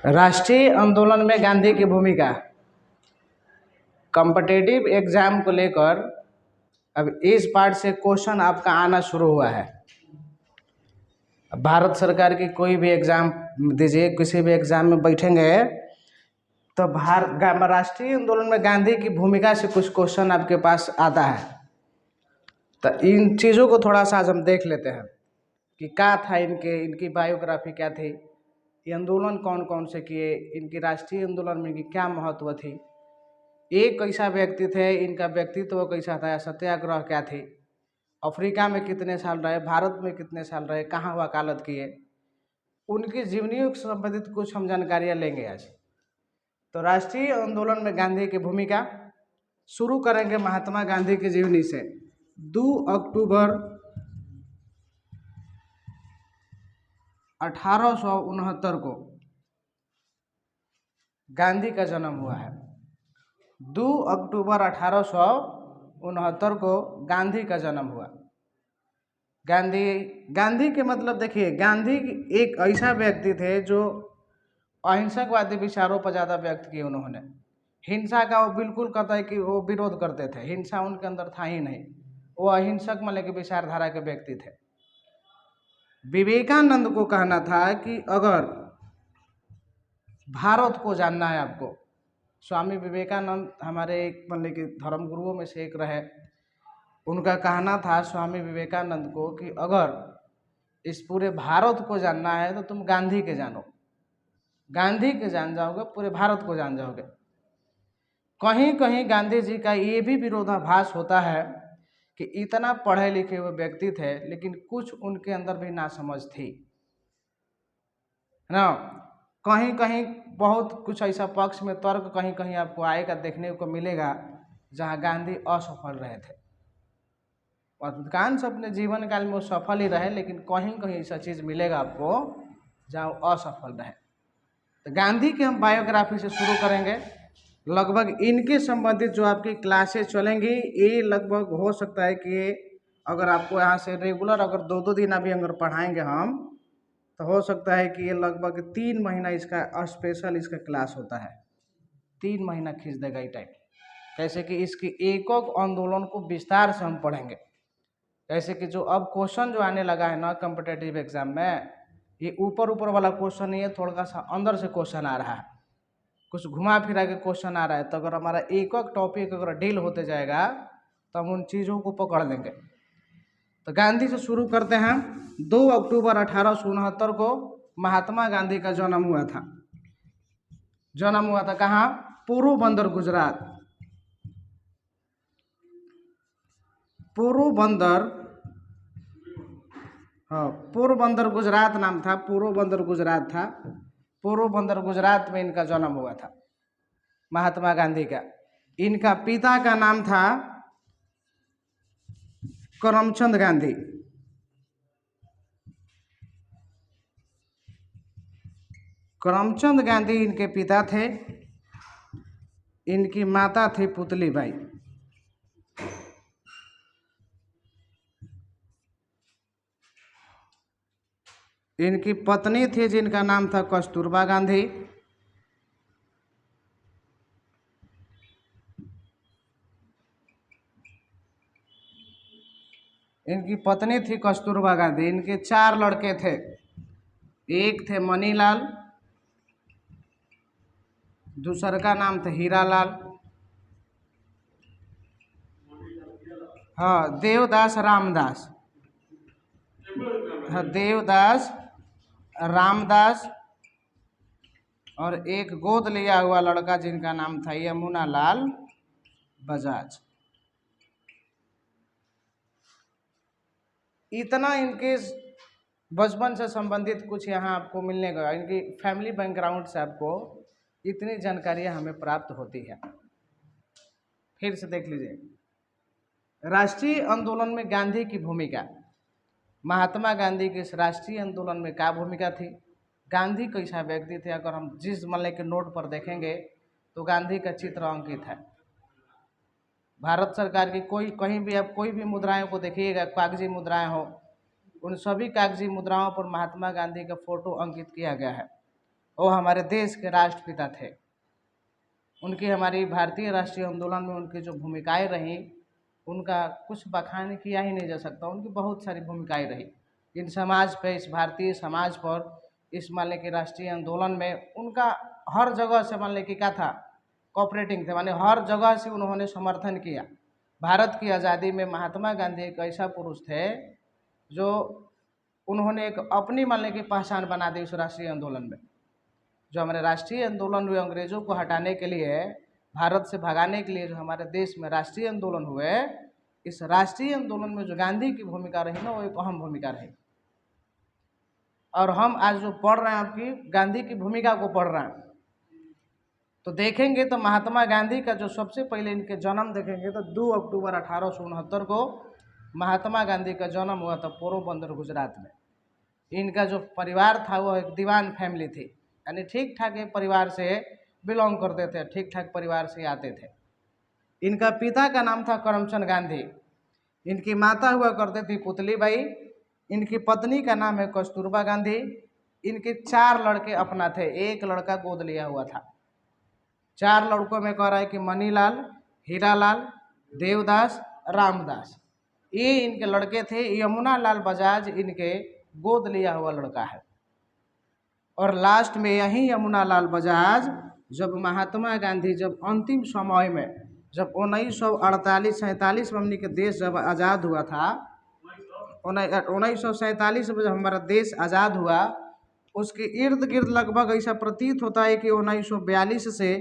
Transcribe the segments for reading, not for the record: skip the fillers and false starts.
राष्ट्रीय आंदोलन में गांधी की भूमिका। कॉम्पिटिटिव एग्जाम को लेकर अब इस पार्ट से क्वेश्चन आपका आना शुरू हुआ है। भारत सरकार की कोई भी एग्जाम दीजिए, किसी भी एग्जाम में बैठेंगे तो राष्ट्रीय आंदोलन में गांधी की भूमिका से कुछ क्वेश्चन आपके पास आता है। तो इन चीज़ों को थोड़ा सा आज हम देख लेते हैं कि क्या था इनकी बायोग्राफी क्या थी, ये आंदोलन कौन कौन से किए, इनकी राष्ट्रीय आंदोलन में इनकी क्या महत्व थी, एक कैसा व्यक्ति थे, इनका व्यक्तित्व कैसा था, सत्याग्रह क्या थी, अफ्रीका में कितने साल रहे, भारत में कितने साल रहे, कहाँ वकालत किए, उनकी जीवनी से संबंधित कुछ हम जानकारियाँ लेंगे आज। तो राष्ट्रीय आंदोलन में गांधी की भूमिका शुरू करेंगे महात्मा गांधी की जीवनी से। 2 अक्टूबर 1869 को गांधी का जन्म हुआ है। 2 अक्टूबर 1869 को गांधी का जन्म हुआ। गांधी के मतलब देखिए, गांधी एक ऐसा व्यक्ति थे जो अहिंसकवादी विचारों पर ज़्यादा व्यक्त किए उन्होंने। हिंसा का वो बिल्कुल कहता है कि वो विरोध करते थे, हिंसा उनके अंदर था ही नहीं, वो अहिंसक मतलब की विचारधारा के व्यक्ति थे। विवेकानंद को कहना था कि अगर भारत को जानना है आपको, स्वामी विवेकानंद हमारे एक मतलब के धर्म गुरुओं में से एक रहे, उनका कहना था स्वामी विवेकानंद को कि अगर इस पूरे भारत को जानना है तो तुम गांधी के जानो, गांधी के जान जाओगे पूरे भारत को जान जाओगे। कहीं कहीं गांधी जी का ये भी विरोधाभास होता है कि इतना पढ़े लिखे हुए व्यक्ति थे लेकिन कुछ उनके अंदर भी नासमझ थी ना। कहीं कहीं बहुत कुछ ऐसा पक्ष में तर्क कहीं कहीं आपको आएगा, देखने को मिलेगा जहां गांधी असफल रहे थे। अधिकांश अपने जीवन काल में वो सफल ही रहे, लेकिन कहीं कहीं ऐसा चीज़ मिलेगा आपको जहाँ वो असफल रहे। तो गांधी की हम बायोग्राफी से शुरू करेंगे। लगभग इनके संबंधित जो आपकी क्लासेस चलेंगी, ये लगभग हो सकता है कि अगर आपको यहाँ से रेगुलर अगर 2-2 दिन अभी अगर पढ़ाएंगे हम, तो हो सकता है कि ये लगभग 3 महीना इसका स्पेशल इसका क्लास होता है। 3 महीना खींच देगा ये टाइम। कैसे कि इसकी एक आंदोलन को विस्तार से हम पढ़ेंगे। जैसे कि जो अब क्वेश्चन जो आने लगा है ना कॉम्पिटिटिव एग्जाम में, ये ऊपर ऊपर वाला क्वेश्चन नहीं है, थोड़ा सा अंदर से क्वेश्चन आ रहा है, कुछ घुमा फिरा के क्वेश्चन आ रहा है। तो अगर हमारा एक टॉपिक अगर डील होते जाएगा तो हम उन चीज़ों को पकड़ लेंगे। तो गांधी से शुरू करते हैं। 2 अक्टूबर 1869 को महात्मा गांधी का जन्म हुआ था। जन्म हुआ था कहाँ? पोरबंदर, गुजरात। पोरबंदर, हाँ, पोरबंदर गुजरात नाम था, पोरबंदर गुजरात था। पोरबंदर गुजरात में इनका जन्म हुआ था महात्मा गांधी का। इनका पिता का नाम था करमचंद गांधी। करमचंद गांधी इनके पिता थे। इनकी माता थी पुतलीबाई। इनकी पत्नी थी जिनका नाम था कस्तूरबा गांधी। इनकी पत्नी थी कस्तूरबा गांधी। इनके 4 लड़के थे। एक थे मनीलाल, दूसर का नाम था हीरालाल, हाँ देवदास रामदास, हाँ देवदास रामदास, और एक गोद लिया हुआ लड़का जिनका नाम था यमुना लाल बजाज। इतना इनके बचपन से संबंधित कुछ यहाँ आपको मिलने का, इनकी फैमिली बैकग्राउंड से आपको इतनी जानकारियाँ हमें प्राप्त होती है। फिर से देख लीजिए, राष्ट्रीय आंदोलन में गांधी की भूमिका। महात्मा गांधी के इस राष्ट्रीय आंदोलन में क्या भूमिका थी, गांधी कैसा व्यक्ति थे, अगर हम जिस मल्ले के नोट पर देखेंगे तो गांधी का चित्र अंकित है। भारत सरकार की कोई कहीं भी आप कोई भी मुद्राएं को देखिएगा, कागजी मुद्राएं हो, उन सभी कागजी मुद्राओं पर महात्मा गांधी का फोटो अंकित किया गया है। वो हमारे देश के राष्ट्रपिता थे। उनकी हमारी भारतीय राष्ट्रीय आंदोलन में उनकी जो भूमिकाएं रहीं, उनका कुछ बखान किया ही नहीं जा सकता। उनकी बहुत सारी भूमिकाएं रही इन समाज पे, इस भारतीय समाज पर, इस मान लें कि राष्ट्रीय आंदोलन में उनका हर जगह से मान लें कि क्या था, कोऑपरेटिंग थे, माने हर जगह से उन्होंने समर्थन किया। भारत की आज़ादी में महात्मा गांधी एक ऐसा पुरुष थे जो उन्होंने एक अपनी मान लें कि पहचान बना दी उस राष्ट्रीय आंदोलन में। जो हमारे राष्ट्रीय आंदोलन हुए अंग्रेजों को हटाने के लिए, भारत से भगाने के लिए, जो हमारे देश में राष्ट्रीय आंदोलन हुए, इस राष्ट्रीय आंदोलन में जो गांधी की भूमिका रही ना, वो एक अहम भूमिका रही। और हम आज जो पढ़ रहे हैं आपकी गांधी की भूमिका को पढ़ रहे हैं, तो देखेंगे तो महात्मा गांधी का जो सबसे पहले इनके जन्म देखेंगे तो 2 अक्टूबर 1869 को महात्मा गांधी का जन्म हुआ था पोरबंदर, गुजरात में। इनका जो परिवार था वो एक दीवान फैमिली थी, यानी ठीक ठाक एक परिवार से बिलोंग करते थे, ठीक ठाक परिवार से आते थे। इनका पिता का नाम था करमचंद गांधी, इनकी माता हुआ करते थी पुतली बाई, इनकी पत्नी का नाम है कस्तूरबा गांधी। इनके 4 लड़के अपना थे, एक लड़का गोद लिया हुआ था। 4 लड़कों में कह रहा है कि मनीलाल, हीरालाल, देवदास, रामदास, ये इनके लड़के थे। यमुना लाल बजाज इनके गोद लिया हुआ लड़का है। और लास्ट में यही यमुना लाल बजाज, जब महात्मा गांधी जब अंतिम समय में, जब 1948-47 में हमने के देश जब आज़ाद हुआ था, 1947 में जब हमारा देश आज़ाद हुआ, उसके इर्द गिर्द लगभग ऐसा प्रतीत होता है कि 1942 से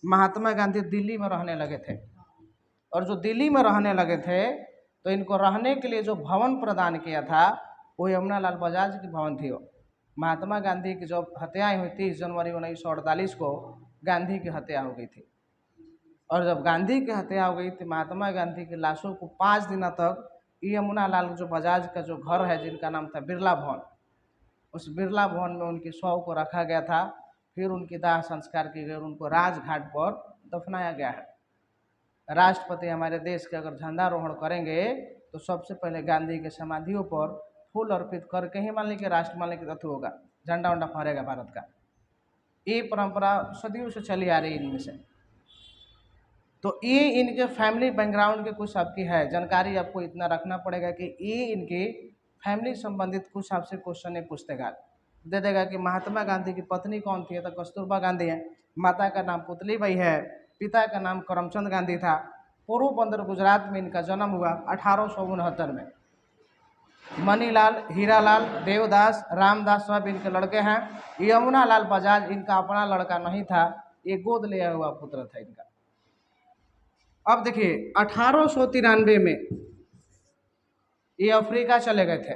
महात्मा गांधी दिल्ली में रहने लगे थे। और जो दिल्ली में रहने लगे थे, तो इनको रहने के लिए जो भवन प्रदान किया था वो यमुना लाल बजाज की भवन थी। महात्मा गांधी की जब हत्याएं हुई, 30 जनवरी 1948 को गांधी की हत्या हो गई थी। और जब गांधी की हत्या हो गई थी, महात्मा गांधी की लाशों को 5 दिनों तक यमुना लाल जो बजाज का जो घर है, जिनका नाम था बिरला भवन, उस बिरला भवन में उनकी शव को रखा गया था। फिर उनकी दाह संस्कार की गई और उनको राजघाट पर दफनाया गया है। राष्ट्रपति हमारे देश के अगर झंडारोहण करेंगे तो सबसे पहले गांधी के समाधियों पर फूल अर्पित करके ही मान लीजिए कि राष्ट्र मान लीजिए कि होगा, झंडा वंडा फहरेगा भारत का। ये परंपरा सदियों से चली आ रही है इनमें से। तो ये इनके फैमिली बैकग्राउंड के कुछ आपकी है जानकारी, आपको इतना रखना पड़ेगा कि ये इनके फैमिली संबंधित कुछ आपसे क्वेश्चन पूछतेगा, दे देगा कि महात्मा गांधी की पत्नी कौन थी, तो कस्तूरबा गांधी है, माता का नाम पुतली बाई है, पिता का नाम करमचंद गांधी था। पोरबंदर गुजरात में इनका जन्म हुआ 1869 में। मनीलाल, हीरालाल, देवदास, रामदास सब इनके लड़के हैं। यमुना लाल बजाज इनका अपना लड़का नहीं था, ये गोद लिया हुआ पुत्र था इनका। अब देखिए 1893 में ये अफ्रीका चले गए थे।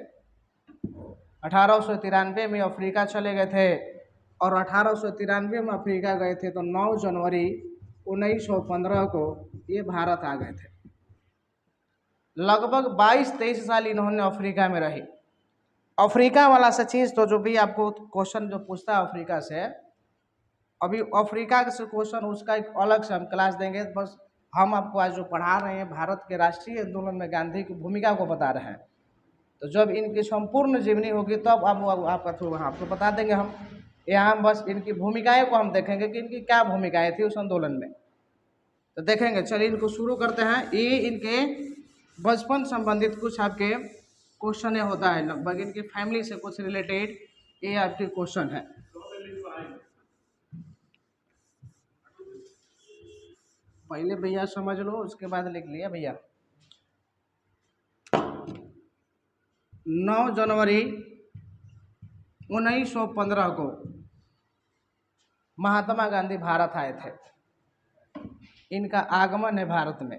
1893 में अफ्रीका चले गए थे और 1893 में अफ्रीका गए थे तो 9 जनवरी 1915 को ये भारत आ गए थे। लगभग 22-23 साल इन्होंने अफ्रीका में रही। अफ्रीका वाला सा चीज़ तो जो भी आपको क्वेश्चन जो पूछता है अफ्रीका से, अभी अफ्रीका से क्वेश्चन उसका एक अलग से हम क्लास देंगे। बस हम आपको आज जो पढ़ा रहे हैं भारत के राष्ट्रीय आंदोलन में गांधी की भूमिका को बता रहे हैं। तो जब इनकी संपूर्ण जीवनी होगी तब आपका थ्रू आपको बता देंगे हम। यहाँ हम बस इनकी भूमिकाएं को हम देखेंगे कि इनकी क्या भूमिकाएं थी उस आंदोलन में, तो देखेंगे। चलिए इनको शुरू करते हैं। ये इनके बचपन संबंधित कुछ आपके क्वेश्चन होता है, लगभग इनकी फैमिली से कुछ रिलेटेड ये आपके क्वेश्चन है। पहले भैया समझ लो, उसके बाद लिख लिया भैया। 9 जनवरी 1915 को महात्मा गांधी भारत आए थे। इनका आगमन है भारत में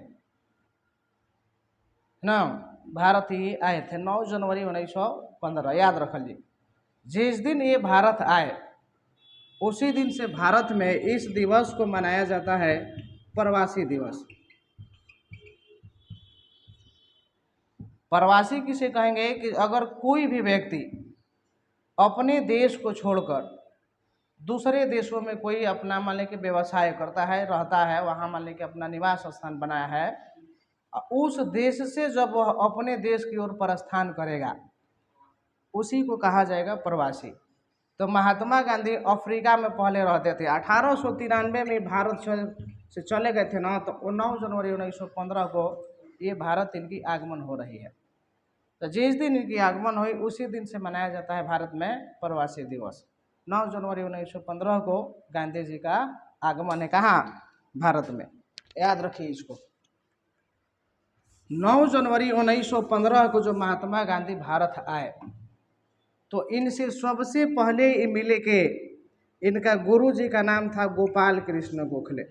ना, भारत ही आए थे 9 जनवरी 1915, याद रख लीजिए। जिस दिन ये भारत आए उसी दिन से भारत में इस दिवस को मनाया जाता है प्रवासी दिवस। प्रवासी किसे कहेंगे कि अगर कोई भी व्यक्ति अपने देश को छोड़कर दूसरे देशों में कोई अपना मान लें कि व्यवसाय करता है, रहता है, वहाँ मान लें कि अपना निवास स्थान बनाया है, उस देश से जब वह अपने देश की ओर प्रस्थान करेगा उसी को कहा जाएगा प्रवासी। तो महात्मा गांधी अफ्रीका में पहले रहते थे। 1893 में भारत से चले गए थे ना, तो 9 जनवरी 1915 को ये भारत इनकी आगमन हो रही है। तो जिस दिन इनकी आगमन हुई उसी दिन से मनाया जाता है भारत में प्रवासी दिवस। 9 जनवरी 1915 को गांधी जी का आगमन है कहाँ? भारत में। याद रखिए इसको। 9 जनवरी 1915 को जो महात्मा गांधी भारत आए, तो इनसे सबसे पहले ये मिले के इनका गुरु जी का नाम था गोपाल कृष्ण गोखले।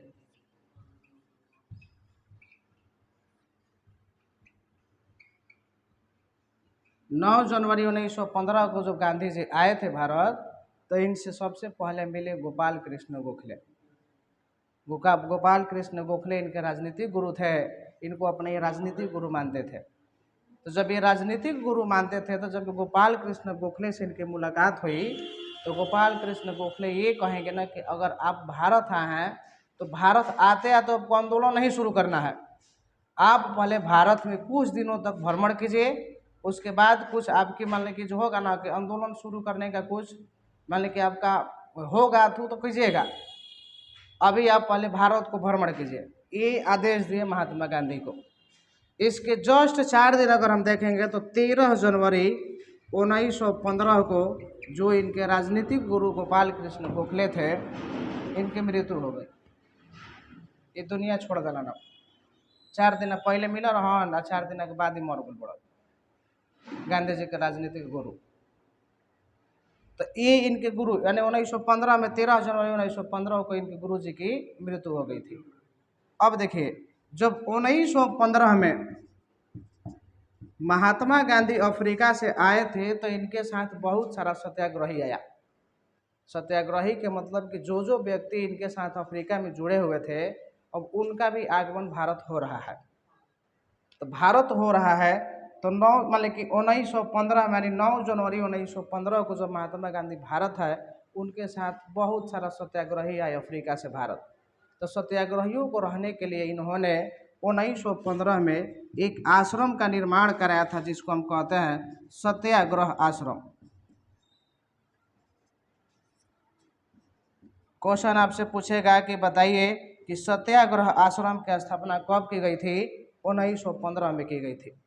नौ जनवरी 1915 को जब गांधी जी आए थे भारत, तो इनसे सबसे पहले मिले गोपाल कृष्ण गोखले। गोपाल कृष्ण गोखले इनके राजनीतिक गुरु थे, इनको अपने राजनीतिक गुरु मानते थे। तो जब ये राजनीतिक गुरु मानते थे, तो जब गोपाल कृष्ण गोखले से इनकी मुलाकात हुई, तो गोपाल कृष्ण गोखले ये कहेंगे ना कि अगर आप भारत आए हैं, तो भारत आते हैं तो आपको आंदोलन नहीं शुरू करना है। आप पहले भारत में कुछ दिनों तक भ्रमण कीजिए, उसके बाद कुछ आपकी मान लीजिए जो होगा ना कि आंदोलन शुरू करने का कुछ मान लीजिए आपका होगा तो कीजिएगा। अभी आप पहले भारत को भ्रमण कीजिए, ये आदेश दिए महात्मा गांधी को। इसके जस्ट 4 दिन अगर हम देखेंगे तो 13 जनवरी 1915 को जो इनके राजनीतिक गुरु गोपाल कृष्ण गोखले थे, इनकी मृत्यु हो गई। ये दुनिया छोड़ गला ना। 4 दिन पहले मिला रहन, 4 दिन के बाद ही मर गल पड़ा गांधी जी के राजनीतिक गुरु। तो ये इनके गुरु यानी 1915 में 13 जनवरी 1915 को इनके गुरु जी की मृत्यु हो गई थी। अब देखिए, जब 1915 में महात्मा गांधी अफ्रीका से आए थे, तो इनके साथ बहुत सारा सत्याग्रही आया। सत्याग्रही के मतलब कि जो व्यक्ति इनके साथ अफ्रीका में जुड़े हुए थे, अब उनका भी आगमन भारत हो रहा है। तो भारत हो रहा है तो 9 मतलब कि 1915 यानी 9 जनवरी 1915 को जब महात्मा गांधी भारत है, उनके साथ बहुत सारा सत्याग्रही आए अफ्रीका से भारत। तो सत्याग्रहियों को रहने के लिए इन्होंने 1915 में एक आश्रम का निर्माण कराया था, जिसको हम कहते हैं सत्याग्रह आश्रम। क्वेश्चन आपसे पूछेगा कि बताइए कि सत्याग्रह आश्रम की स्थापना कब की गई थी? 1915 में की गई थी।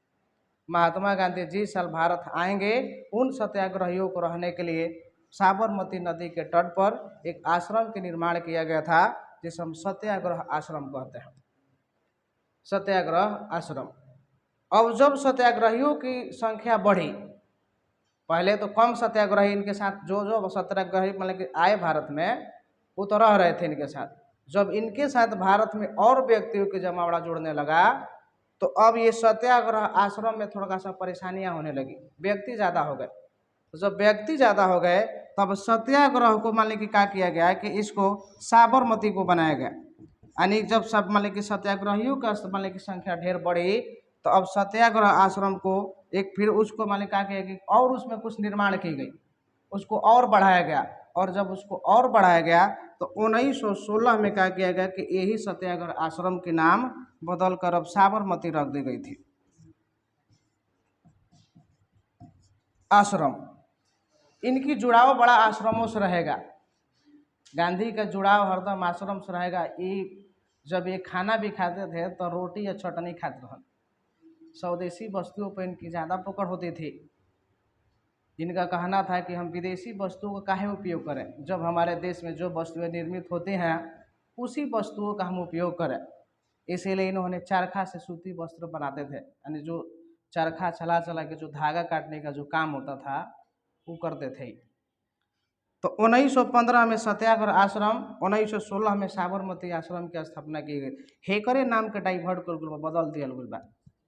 महात्मा गांधी जिस साल भारत आएंगे, उन सत्याग्रहियों को रहने के लिए साबरमती नदी के तट पर एक आश्रम के निर्माण किया गया था, जिसे हम सत्याग्रह आश्रम कहते हैं। सत्याग्रह आश्रम। अब जब सत्याग्रहियों की संख्या बढ़ी, पहले तो कम सत्याग्रही इनके साथ जो सत्याग्रही मतलब कि आए भारत में, वो तो रह रहे थे इनके साथ। जब इनके साथ भारत में और व्यक्तियों की जमावड़ा जुड़ने लगा, तो अब ये सत्याग्रह आश्रम में थोड़ा सा परेशानियां होने लगी, व्यक्ति ज़्यादा हो गए। तो जब व्यक्ति ज़्यादा हो गए, तब सत्याग्रह को मान लीजिए कि क्या किया गया कि इसको साबरमती को बनाया गया। यानी जब सब मान लीजिए कि सत्याग्रहियों का मान लीजिए कि संख्या ढेर बढ़ी, तो अब सत्याग्रह आश्रम को एक फिर उसको मान लीजिए क्या किया कि और उसमें कुछ निर्माण की गई, उसको और बढ़ाया गया। और जब उसको और बढ़ाया गया, तो 1916 में क्या किया गया कि यही सत्याग्रह आश्रम के नाम बदल कर अब साबरमती रख दी गई थी। आश्रम, इनकी जुड़ाव बड़ा आश्रमों से रहेगा। गांधी का जुड़ाव हरदम आश्रम से रहेगा। ये जब ये खाना भी खाते थे तो रोटी या चटनी खाते रहन। स्वदेशी वस्तुओं पर इनकी ज़्यादा पकड़ होती थी। इनका कहना था कि हम विदेशी वस्तुओं का काहे उपयोग करें, जब हमारे देश में जो वस्तुएं निर्मित होती हैं उसी वस्तुओं का हम उपयोग करें। इसीलिए इन्होंने चरखा से सूती वस्त्र बनाते थे, यानी जो चरखा चला चला के जो धागा काटने का जो काम होता था वो करते थे। तो 1915 में सत्याग्रह आश्रम, 1916 में साबरमती आश्रम की स्थापना की गई। हेकरे नाम के डाइवर्ट कर गल, बदल दिया गल बा।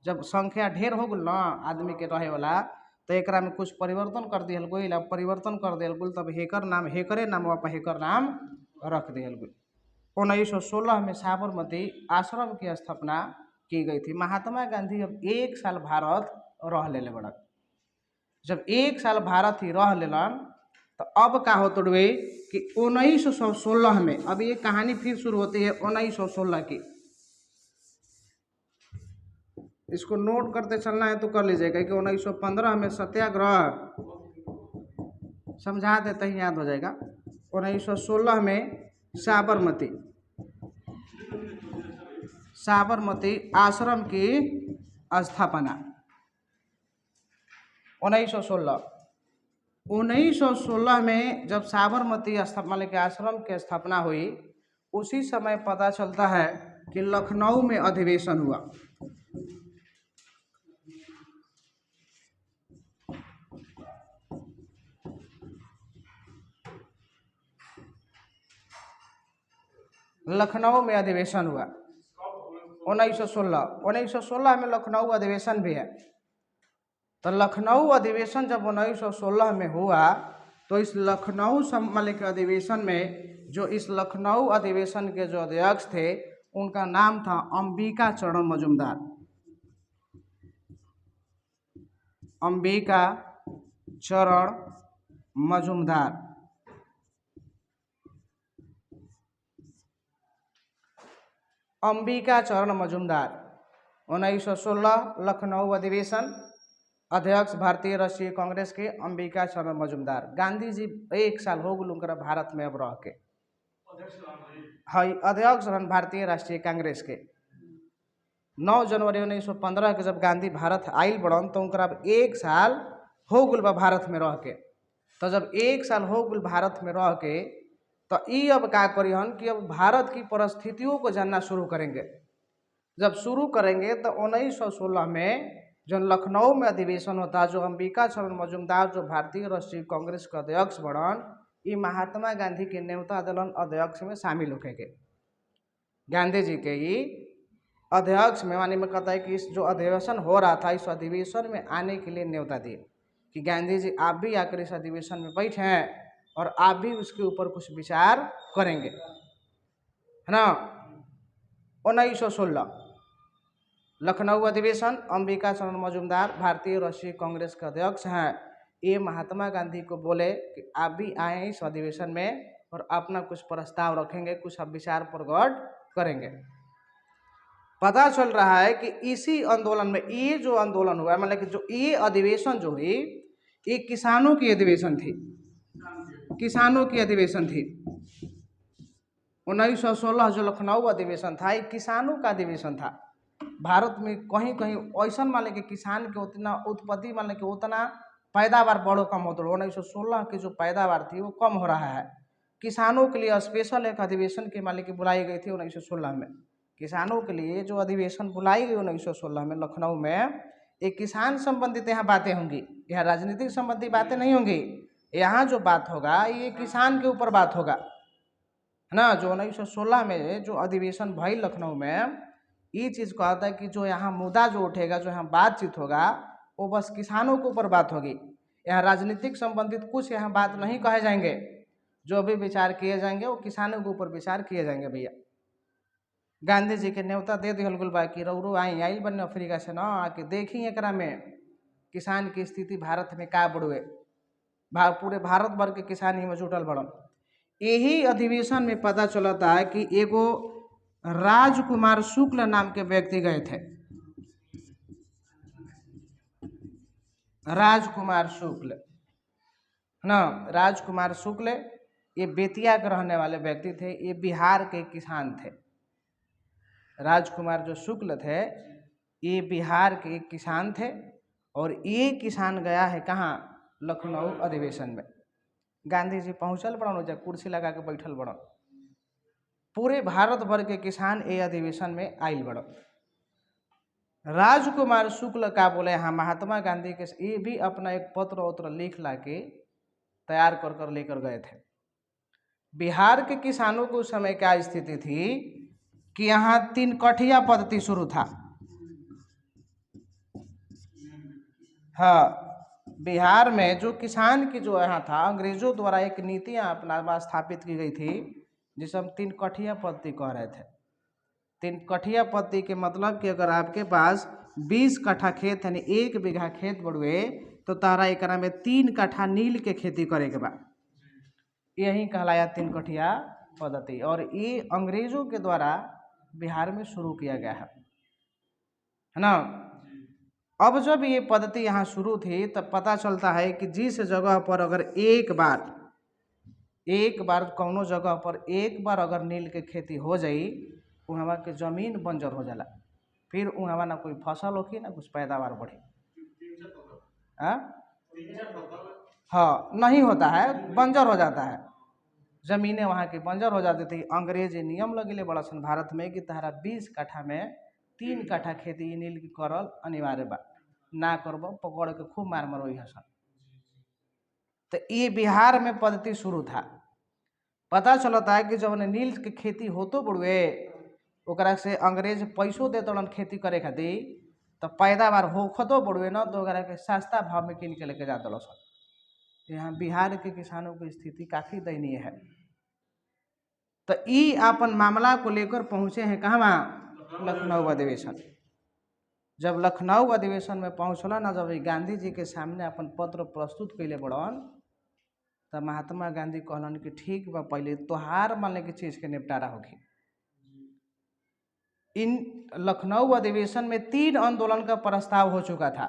जब संख्या ढेर हो गल ना आदमी के रहे वाला, तो एक में कुछ परिवर्तन कर दिया गई। अब परिवर्तन कर दिया गई, तब हेकरे नाम हेकर नाम रख दिया गई। 1916 में साबरमती आश्रम की स्थापना की गई थी। महात्मा गांधी अब 1 साल भारत रह ले बड़ा। जब 1 साल भारत ही रह लेलन, तो अब क्या होते हुए कि 1916 में, अब ये कहानी फिर शुरू होती है 1916 की। इसको नोट करते चलना है तो कर लीजिएगा कि 1915 में समझा देते ही याद हो जाएगा। 1916 में साबरमती आश्रम की स्थापना। 1916 में जब साबरमती मतलब के आश्रम की स्थापना हुई, उसी समय पता चलता है कि लखनऊ में अधिवेशन हुआ। लखनऊ में अधिवेशन हुआ 1916 में लखनऊ अधिवेशन भी है। तो लखनऊ अधिवेशन जब 1916 में हुआ, तो इस लखनऊ सम्मेलन के अधिवेशन में जो इस लखनऊ अधिवेशन के जो अध्यक्ष थे, उनका नाम था अंबिका चरण मजूमदार। अंबिका चरण मजूमदार। अंबिका चरण मजूमदार 1916 लखनऊ अधिवेशन, अध्यक्ष भारतीय राष्ट्रीय कांग्रेस के अंबिका चरण मजूमदार। गांधी जी 1 साल हो गए भारत में अब रह के, अध्यक्ष रहन भारतीय राष्ट्रीय कांग्रेस के। 9 जनवरी 1915 के जब गांधी भारत आयल बड़न, तो उनका अब 1 साल हो गल भारत में रह के। तो जब 1 साल हो गल भारत में रह के, तो ये अब क्या करिहन कि अब भारत की परिस्थितियों को जानना शुरू करेंगे। जब शुरू करेंगे तो 1916 में जो लखनऊ में अधिवेशन होता, जो अंबिका चरण मजूमदार जो भारतीय राष्ट्रीय कांग्रेस का अध्यक्ष बढ़न, ये महात्मा गांधी के न्योता दलन अध्यक्ष में शामिल होके गांधी जी के ये अध्यक्ष में मानी में कहता है कि इस जो अधिवेशन हो रहा था, इस अधिवेशन में आने के लिए न्योता दिए कि गांधी जी आप भी आकर इस अधिवेशन में बैठे हैं और आप भी उसके ऊपर कुछ विचार करेंगे, है ना। 1916 लखनऊ अधिवेशन, अंबिका चरण मजूमदार भारतीय राष्ट्रीय कांग्रेस के अध्यक्ष हैं, ये महात्मा गांधी को बोले कि आप भी आए इस अधिवेशन में और अपना कुछ प्रस्ताव रखेंगे, कुछ अब विचार प्रकट करेंगे। पता चल रहा है कि इसी आंदोलन में ये जो आंदोलन हुआ, मतलब कि जो ये अधिवेशन जो हुई, ये किसानों की अधिवेशन थी, किसानों की अधिवेशन थी। 1916 जो लखनऊ अधिवेशन था, ये किसानों का अधिवेशन था। भारत में कहीं कहीं ऐसा मान कि किसान के उतना उत्पत्ति मान कि उतना पैदावार बड़ो कम होता है। 1916 की जो पैदावार थी वो कम हो रहा है। किसानों के लिए स्पेशल एक अधिवेशन की मान की बुलाई गई थी 1916 में। किसानों के लिए जो अधिवेशन बुलाई गई 1916 में लखनऊ में, एक किसान संबंधित यहाँ बातें होंगी, यहाँ राजनीतिक संबंधी बातें नहीं होंगी। यहाँ जो बात होगा ये किसान के ऊपर बात होगा, है ना। जो 1916 में जो अधिवेशन भाई लखनऊ में, ये चीज़ कहता है कि जो यहाँ मुद्दा जो उठेगा, जो यहाँ बातचीत होगा, वो बस किसानों के ऊपर बात होगी। यहाँ राजनीतिक संबंधित कुछ यहाँ बात नहीं कहे जाएंगे। जो भी विचार किए जाएंगे वो किसानों के ऊपर विचार किए जाएंगे। भैया गांधी जी के न्योता दे दिहल गुल बा कि रौरो आइल बने अफ्रीका से, ना आके देखी एकरा में किसान की स्थिति भारत में का बढ़ुए, पूरे भारत भर के किसान ही में जुटल बड़न। यही अधिवेशन में पता चलता है कि एगो राजकुमार शुक्ल नाम के व्यक्ति गए थे। राजकुमार शुक्ल ना, राजकुमार शुक्ल ये बेतिया के रहने वाले व्यक्ति थे, ये बिहार के किसान थे। राजकुमार जो शुक्ल थे ये बिहार के किसान थे, और ये किसान गया है कहाँ, लखनऊ अधिवेशन में। गांधी जी पहुँचल बड़न, जब कुर्सी लगा के बैठल बड़न, पूरे भारत भर के किसान ये अधिवेशन में आयल बड़न। राजकुमार शुक्ल का बोले हाँ महात्मा गांधी के, ये भी अपना एक पत्र उत्र लिख ला के तैयार कर कर लेकर गए थे। बिहार के किसानों को उस समय क्या स्थिति थी कि यहाँ 3 कठिया पद्धति शुरू था। हाँ, बिहार में जो किसान की जो यहाँ था, अंग्रेजों द्वारा एक नीतियाँ अपना स्थापित की गई थी, जिसे हम 3 कठिया पद्धति कह रहे थे। 3 कठिया पद्धति के मतलब कि अगर आपके पास 20 कट्ठा खेत यानी 1 बीघा खेत बढ़ुए, तो तारा एक में 3 कट्ठा नील के खेती करे के बाद, यही कहलाया 3 कठिया पद्धति। और ये अंग्रेजों के द्वारा बिहार में शुरू किया गया है ना। अब जब ये पद्धति यहाँ शुरू थी तब पता चलता है कि जिस जगह पर अगर एक बार कौनो जगह पर एक बार अगर नील के खेती हो जाई, वहाँ के जमीन बंजर हो जाला, फिर वहाँ ना कोई फसल होगी ना कुछ पैदावार बढ़ी। हाँ, नहीं होता है, बंजर हो जाता है, जमीनें वहाँ की बंजर हो जाती थी। अंग्रेज नियम लगेले बड़ा सन भारत में कि तहरा 20 कट्ठा में 3 कट्ठा खेती नील की करल अनिवार्य बा, ना करब पकड़ के खूब मार मरोई हसन। तो ये बिहार में पद्धति शुरू था। पता चलता है कि जब नील की खेती होतो बड़ुए ओकरा से अंग्रेज पैसों दे तड़न खेती करे खातिर, तो पैदावार होखतो बड़ुए न तो ओकरा के सस्ता भाव में किन के लेके जा दल सन। यहाँ बिहार के किसानों की स्थिति काफ़ी दयनीय है। तो ई अपन मामला को लेकर पहुँचे हैं कहाँ? लखनऊ अधिवेशन। जब लखनऊ अधिवेशन में पहुँचला ना, जब गांधी जी के सामने अपन पत्र प्रस्तुत कैले बड़न, तो महात्मा गांधी कहलन कि ठीक बा, पहले तोहार मानने की चीज़ के निपटारा होगी। इन लखनऊ अधिवेशन में 3 आंदोलन का प्रस्ताव हो चुका था।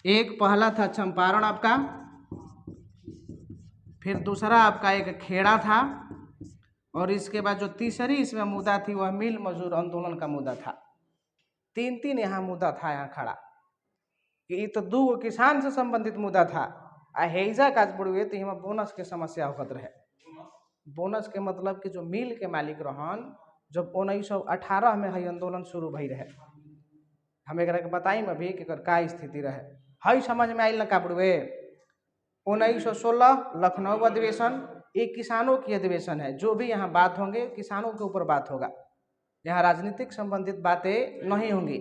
एक पहला था चंपारण आपका, फिर दूसरा आपका एक खेड़ा था, और इसके बाद जो तीसरी इसमें मुद्दा थी वह मिल मजदूर आंदोलन का मुद्दा था। 3 यहाँ मुद्दा था यहाँ खड़ा कि ये तो 2 किसान से संबंधित मुद्दा था। हेजा काज बुड़ुए तो यहाँ बोनस के समस्या होत रहे। बोनस के मतलब कि जो मिल के मालिक रहन, जब 1918 में है आंदोलन शुरू भई रहे, हम एक बताई में भी कि का स्थिति रहे है समझ में आयल न का बुड़ुए। 1916 लखनऊ अधिवेशन एक किसानों की अधिवेशन है, जो भी यहाँ बात होंगे किसानों के ऊपर बात होगा, यहाँ राजनीतिक संबंधित बातें नहीं होंगी।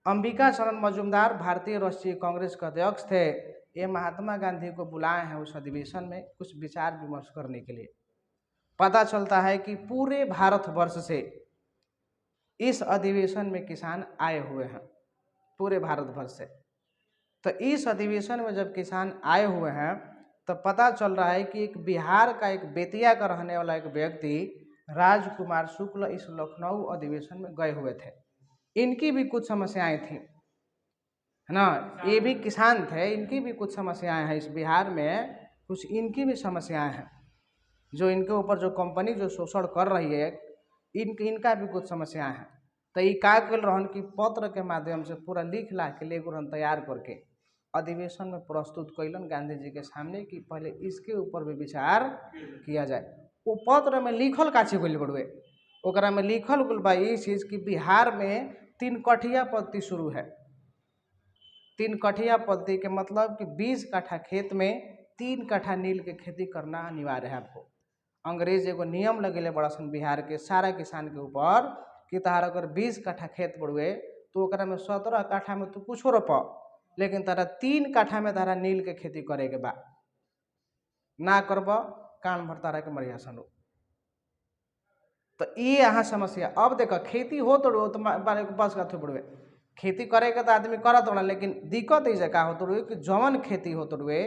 अंबिका चरण मजूमदार भारतीय राष्ट्रीय कांग्रेस के अध्यक्ष थे, ये महात्मा गांधी को बुलाए हैं उस अधिवेशन में कुछ विचार विमर्श करने के लिए। पता चलता है कि पूरे भारतवर्ष से इस अधिवेशन में किसान आए हुए हैं, पूरे भारतवर्ष से। तो इस अधिवेशन में जब किसान आए हुए हैं तो पता चल रहा है कि एक बिहार का एक बेतिया का रहने वाला एक व्यक्ति राजकुमार शुक्ल इस लखनऊ अधिवेशन में गए हुए थे। इनकी भी कुछ समस्याएं थी, है ना, ये भी किसान थे, इनकी भी कुछ समस्याएं हैं। इस बिहार में कुछ इनकी भी समस्याएं हैं, जो इनके ऊपर जो कंपनी जो शोषण कर रही है इनका भी कुछ समस्याएं हैं। तो ये का कल रहन कि पत्र के माध्यम से पूरा लिख ला के लेकर तैयार करके अधिवेशन में प्रस्तुत कैलन गांधी जी के सामने कि पहले इसके ऊपर भी विचार किया जाए। वो पत्र में लिखल काची गइल बड़ुए, ओकरा में लिखल गल बा ये चीज़ कि बिहार में 3 कठिया पद्धति शुरू है। 3 कठिया पद्धति के मतलब कि 20 कट्ठा खेत में 3 कट्ठा नील के खेती करना अनिवार्य है आपको। अंग्रेज एगो नियम लगेले बड़ा सन बिहार के सारा किसान के ऊपर कि तार अगर 20 कट्ठा खेत बड़ुए तो ओकरा में 17 कट्ठा में तो कुछ रोप, लेकिन तारा 3 कट्ठा में तारा नील के खेती करे के बा, ना करब कान भर तारा के मरिया सनो। तो ये यहाँ समस्या। अब देखो खेती हो तो बस का बड़ुए खेती करे के तो आदमी करत होना, लेकिन दिक्कत इसे का होते रुए कि जवन खेती होते रुए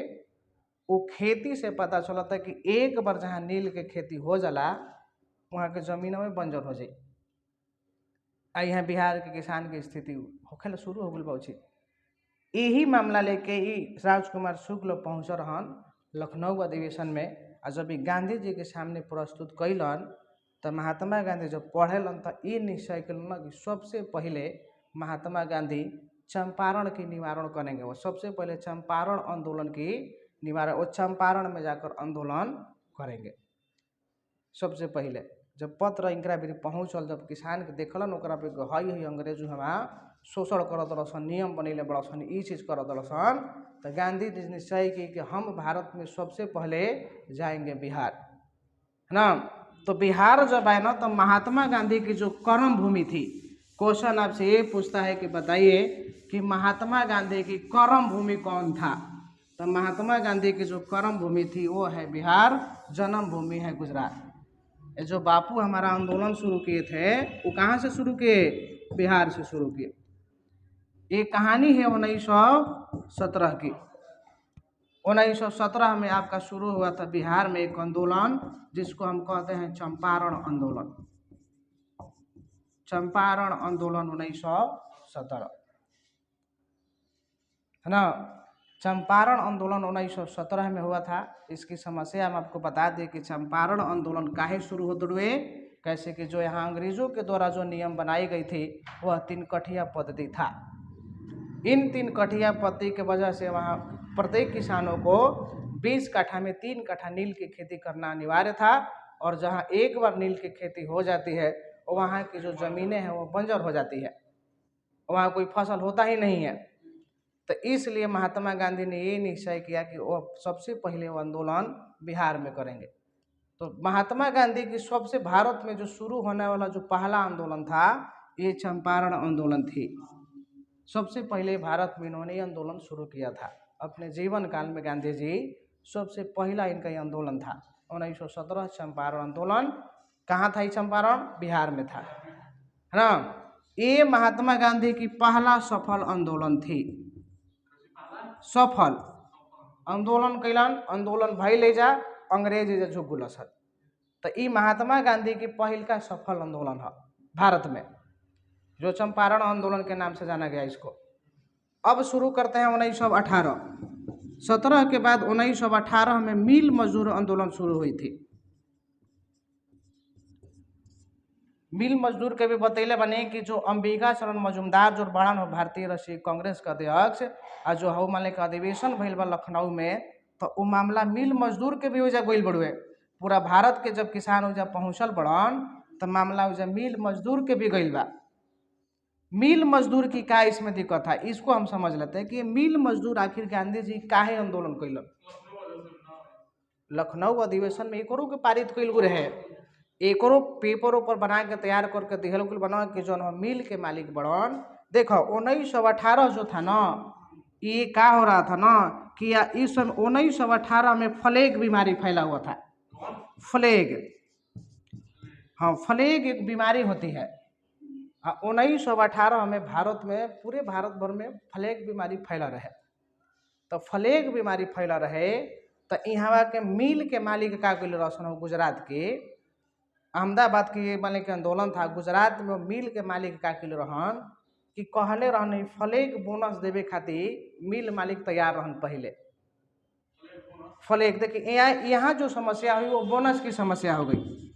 वो खेती से पता चलता है कि एक बार जहाँ नील के खेती हो जाला वहाँ के जमीन में बंजर हो जाए। यहाँ बिहार के किसान की स्थिति होखेला शुरू हो गई बहुत। यही मामला लेके ही राजकुमार शुक्ल पहुँच रहन लखनऊ अधिवेशन में। और जब गांधी जी के सामने प्रस्तुत कैलन तो महात्मा गांधी जब पढ़ेलन तो ये निश्चय कैलन कि सबसे पहले महात्मा गांधी चंपारण की निवारण करेंगे। वो सबसे पहले चंपारण आंदोलन की निवारण, वो चंपारण में जाकर आंदोलन करेंगे सबसे पहले। जब पत्र इनकरा भी पहुँचल, जब किसान के देखलन ओकरा पे हई अंग्रेज हमारा शोषण करत रहसन, नियम बनैले बड़सन, ये चीज़ करत रहसन, तो गांधी जी निश्चय की कि हम भारत में सबसे पहले जाएंगे बिहार, है ना। तो बिहार जब आए ना तो महात्मा गांधी की जो कर्म भूमि थी, क्वेश्चन आपसे ये पूछता है कि बताइए कि महात्मा गांधी की कर्म भूमि कौन था। तो महात्मा गांधी की जो कर्म भूमि थी वो है बिहार, जन्म भूमि है गुजरात। ये जो बापू हमारा आंदोलन शुरू किए थे वो कहाँ से शुरू किए? बिहार से शुरू किए। ये कहानी है 1917 की। 1917 में आपका शुरू हुआ था बिहार में एक आंदोलन जिसको हम कहते हैं चंपारण आंदोलन। चंपारण आंदोलन 1917। है ना। चंपारण आंदोलन 1917 में हुआ था। इसकी समस्या हम आपको बता दें कि चंपारण आंदोलन काहे शुरू होते हुए, कैसे कि जो यहाँ अंग्रेजों के द्वारा जो नियम बनाई गई थी वह 3 कठिया पद्धति था। इन 3 कठिया पद्धति के वजह से वहाँ प्रत्येक किसानों को 20 कट्ठा में 3 कट्ठा नील की खेती करना अनिवार्य था, और जहाँ एक बार नील की खेती हो जाती है वहाँ की जो ज़मीनें हैं वो बंजर हो जाती है, वहाँ कोई फसल होता ही नहीं है। तो इसलिए महात्मा गांधी ने ये निश्चय किया कि वो सबसे पहले वो आंदोलन बिहार में करेंगे। तो महात्मा गांधी की सबसे भारत में जो शुरू होने वाला जो पहला आंदोलन था ये चंपारण आंदोलन थी। सबसे पहले भारत में इन्होंने आंदोलन शुरू किया था अपने जीवन काल में। गांधी जी सबसे पहला इनका ये आंदोलन था 1917 चंपारण आंदोलन। कहाँ था ये चंपारण? बिहार में था, है ना। ये महात्मा गांधी की पहला सफल आंदोलन थी। सफल आंदोलन कैलन, आंदोलन भई ले जा अंग्रेज जे झुक सर। तो ये महात्मा गांधी की पहल का सफल आंदोलन है भारत में, जो चंपारण आंदोलन के नाम से जाना गया इसको। अब शुरू करते हैं 1918। 17 के बाद 1918 में मिल मजदूर आंदोलन शुरू हुई थी। मिल मजदूर के भी बतैले बने कि जो अंबिका चरण मजुमदार जो बड़न हो भारतीय राष्ट्रीय कांग्रेस का अध्यक्ष, और जो हो माने का अधिवेशन भइल बा लखनऊ में, तो वो मामला मिल मजदूर के भी वजह गइल बड़ुए। पूरा भारत के जब किसान वजह पहुँचल बड़न तो मामला वजह मिल मजदूर के भी गइल बा। मिल मजदूर की क्या इसमें दिक्कत है, इसको हम समझ लेते हैं कि मिल मजदूर आखिर गांधी जी काहे आंदोलन कैलन। लखनऊ अधिवेशन में एकरो के पारित कैल रहे, एकरो पेपर ऊपर बना के तैयार करके दिहल कुल बना के जो मिल के मालिक बड़न। देखो 1918 जो था ना, ये क्या हो रहा था ना कि इस समय 1918 में फ्लेग बीमारी फैला हुआ था। फ्लेग, हाँ फ्लेग एक बीमारी होती है। 1918 में भारत में पूरे भारत भर में फ्लेग बीमारी फैला रहे। तो फ्लेग बीमारी फैला रहे तो यहाँ के मिल के मालिक का कैल रसन गुजरात के अहमदाबाद के मालिक के आंदोलन था। गुजरात में मिल के मालिक का कैल रहन कि कहले रहन फ्लेग बोनस देवे खातिर मिल मालिक तैयार रहन। पहले फ्लेग देखिए यहाँ जो समस्या हुई वो बोनस की समस्या हो गई।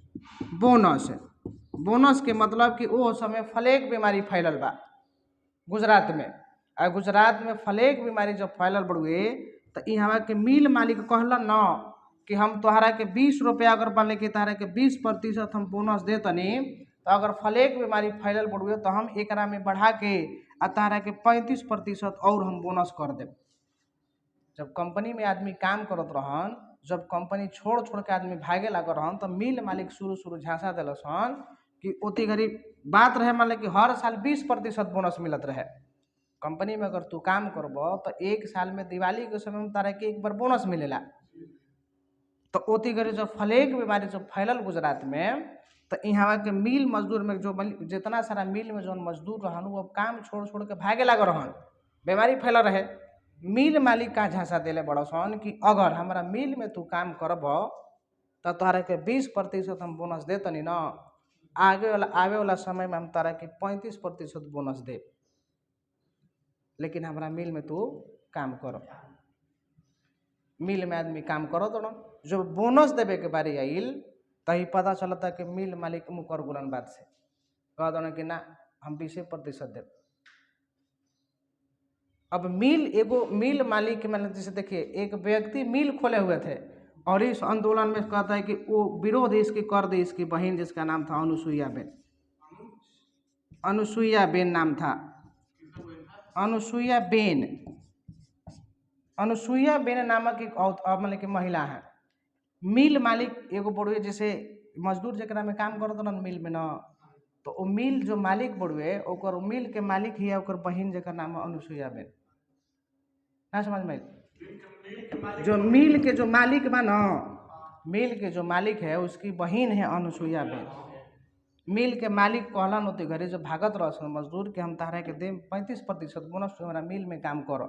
बोनस, बोनस के मतलब कि वो समय फ्लेग बीमारी फैलल बा गुजरात में। और गुजरात में फ्लेग बीमारी जब फैलल बड़ुए तो यहाँ के मिल मालिक कहलन न कि हम तोहरा के 20 रुपया अगर बने कि तोहरा के 20% हम बोनस दे तनी, तो अगर फ्लेग बीमारी फैलल बड़ुए तो हम एकरा में बढ़ा के तोहरा के 35% और हम बोनस कर देब। जब कंपनी में आदमी काम करत रहन, जब कंपनी छोड़ छोड़ के आदमी भागे लग रहन तो मिल मालिक शुरू झांसा दिलसन कि ओती घड़ी बात रहे मान कि हर साल 20% बोनस मिलत रहे। कंपनी में अगर तू काम करब तो एक साल में दिवाली के समय में तारा के एक बार बोनस मिलेला। तो ओती घड़ी जब फ्लेग बीमारी जब फैलल गुजरात में तो यहाँ के मिल मजदूर में जो जितना सारा मिल में जो मजदूर रहन वो काम छोड़ छोड़ के भागे लग रहन, बीमारी फैल रहे। मिल मालिक का झांसा दिले बड़सन कि अगर हमारा मिल में तू काम करब तो तोहरा के 20% हम बोनस दे तनी न, आवे वाला समय में हम तारा के 35% बोनस दे, लेकिन हमारा मिल में तू काम करो। मिल में आदमी काम करो तो जो बोनस देवे के बारी आइल तही पता चलता कि मिल मालिक मुकर गुलन बात से कह दो कि ना हम 20% दे। अब मिल मालिक के मतलब जैसे देखिए एक व्यक्ति मिल खोले हुए थे और इस आंदोलन में कहता है कि वो विरोध इसकी कर दी इसकी बहन जिसका नाम था अनुसुईया बेन। अनुसुईया बेन नाम था, अनुसुईया बेन। अनुसुईया बेन नामक एक मतलब की महिला है। मिल मालिक एगो बड़ुए जैसे मजदूर जरा में काम करत न मिल में न, तो वो मिल जो मालिक बड़ुए ओकर मिल के मालिक ही है ओकर बहन जकर नाम है अनुसुईया बेन। ना समझ में? जो मिल के जो मालिक बा न, मिल के जो मालिक है उसकी बहन है अनुसुईया बेन। मिल के मालिक कहलन होते घरे जो भागत रह मजदूर के हम तारा के देम 35% बोनस हमारा मिल में काम करो।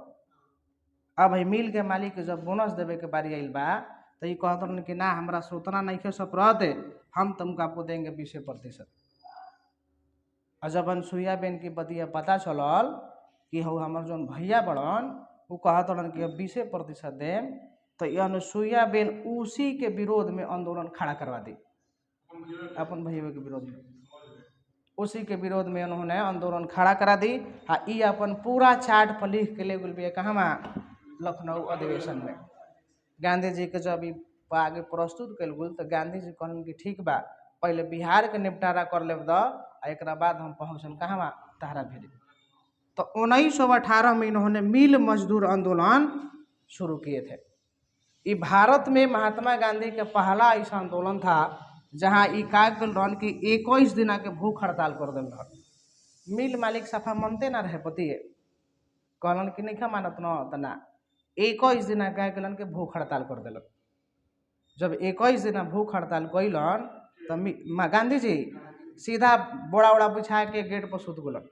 अब भाई मिल के मालिक के जब बोनस देवे के बारी आइल बा तो ये कहते कि ना हमारा सोतना नहीं के सब रहते, हम तुमको आपको देंगे 20%। और जब अनुसुईया बेन की बतिया पता चलल कि हो हमार जो भैया बड़न वो कहा तो कि 20% दें, तो ये अनुसुईया बेन उसी के विरोध में आंदोलन खड़ा करवा दी, अपन भैया के विरोध में, उसी के विरोध में उन्होंने आंदोलन खड़ा करा दी। हाँ, ये अपन पूरा चार्ट पर लिख के ले गए कहाँ लखनऊ अधिवेशन में। गांधी जी के जब आगे प्रस्तुत कल गल तो गांधी जी कहन कि ठीक बा, पहले बिहार के निपटारा कर ले एक बाद हम पहुँचन कहाँ तारा भेली। तो 1918 में इन्होंने मिल मजदूर आंदोलन शुरू किए थे। ये भारत में महात्मा गांधी का पहला ऐसा आंदोलन था जहाँ का रन की 21 दिन के भूख हड़ताल कर दिल। मिल मालिक सफा मनते ना रहे पतिए, कहलन कि नहीं मानत ना 21 दिन कहलन के भूख हड़ताल कर दिल। जब 21 दिन भूख हड़ताल कैलन तो गांधी जी सीधा बोड़ा उड़ा बिछा के गेट पर सुत गलन